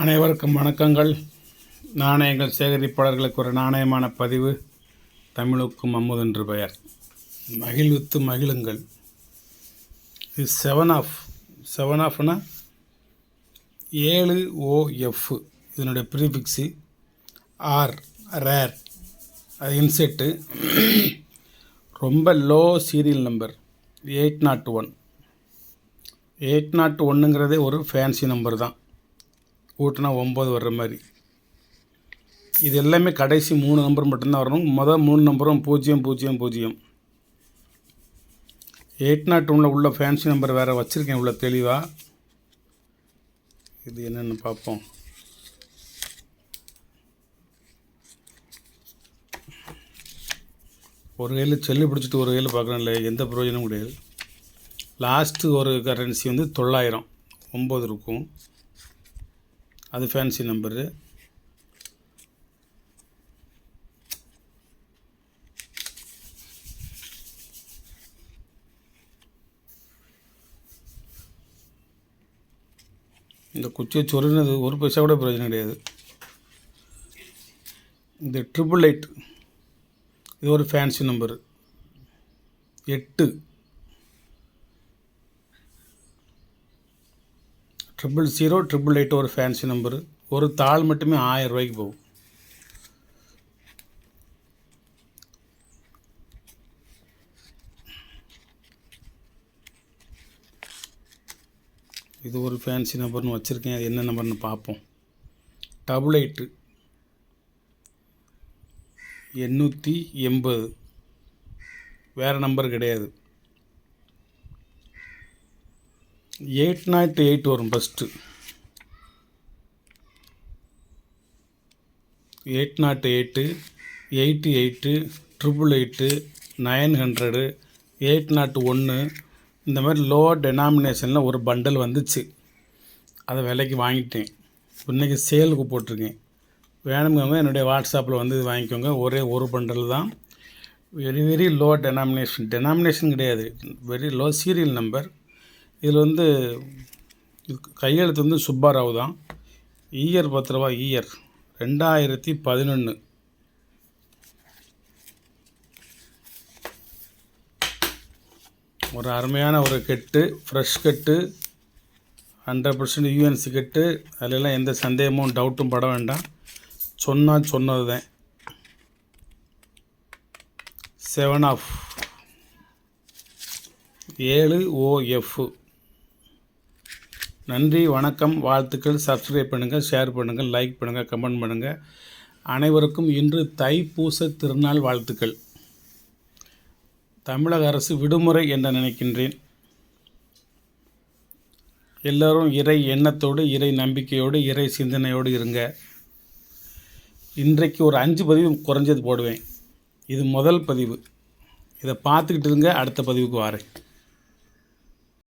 அனைவருக்கும் வணக்கங்கள். நாணயங்கள் சேகரிப்பாளர்களுக்கு ஒரு நாணயமான பதிவு. தமிழுக்கும் அமுதென்று பெயர். மகிழ்வித்து மகிழுங்கள். இது செவன் ஆஃப்னா 7OF. இதனுடைய ப்ரீஃபிக்ஸு ஆர் ரேர். அது இன்செட்டு. ரொம்ப லோ சீரியல் நம்பர் 801. 801ங்கிறதே ஒரு ஃபேன்சி நம்பர் தான். கூட்டினா 9 வர்ற மாதிரி. இது எல்லாமே கடைசி 3 நம்பர் மட்டும்தான் வரணும். மொதல் 3 நம்பரும் 000. 801 உள்ள ஃபேன்சி நம்பர் வேறு வச்சுருக்கேன் இவ்வளோ தெளிவாக. இது என்னென்னு பார்ப்போம். ஒரு கையில் செல்லு பிடிச்சிட்டு ஒரு கையில் பார்க்குறேன், இல்லை எந்த பிரயோஜனமும் கிடையாது. லாஸ்ட்டு ஒரு கரன்சி வந்து 900 9 இருக்கும். அது ஃபேன்சி நம்பரு. இந்த குச்சியை சொருனது ஒரு பைசா கூட பிரயோஜனம் கிடையாது. இந்த 888 இது ஒரு ஃபேன்சி நம்பரு. 8 000 ஒரு ஃபேன்சி நம்பரு. ஒரு தாள் மட்டுமே 1000 ரூபாய்க்கு போகும். இது ஒரு ஃபேன்சி நம்பர்னு வச்சுருக்கேன். அது என்ன நம்பர்னு பார்ப்போம். 88 880 வேறு நம்பர் கிடையாது. 808 வரும் ஃபஸ்ட்டு. 808 88 888 900 801 இந்த மாதிரி லோ டெனாமினேஷனில் ஒரு பண்டல் வந்துச்சு. அதை விலைக்கு வாங்கிட்டேன். இன்றைக்கி சேலுக்கு போட்டிருக்கேன். வேணுங்கவங்க என்னுடைய வாட்ஸ்அப்பில் வந்து இது வாங்கிக்கோங்க. ஒரே ஒரு பண்டல் தான். வெரி லோ டெனாமினேஷன் கிடையாது. Very low serial number. இதில் வந்து கையெழுத்து வந்து சுப்பாராவ் தான். ஈயர் 10 ரூபா. ஈயர் 2011. ஒரு அருமையான ஒரு கெட்டு, ஃப்ரெஷ் கெட்டு, 100% யூஎன்சி கெட்டு. அதிலெல்லாம் எந்த சந்தேகமும் டவுட்டும் பட வேண்டாம். சொன்னது தான். 7OF. நன்றி, வணக்கம், வாழ்த்துக்கள். சப்ஸ்கிரைப் பண்ணுங்கள், ஷேர் பண்ணுங்கள், லைக் பண்ணுங்கள், கமெண்ட் பண்ணுங்கள். அனைவருக்கும் இன்று தைப்பூச திருநாள் வாழ்த்துக்கள். தமிழக அரசு விடுமுறை என்று நினைக்கின்றேன். எல்லோரும் இறை எண்ணத்தோடு, இறை நம்பிக்கையோடு, இறை சிந்தனையோடு இருங்க. இன்றைக்கு ஒரு 5 பதிவு குறைஞ்சது போடுவேன். இது முதல் பதிவு. இதை பார்த்துக்கிட்டு இருங்க. அடுத்த பதிவுக்கு வரேன்.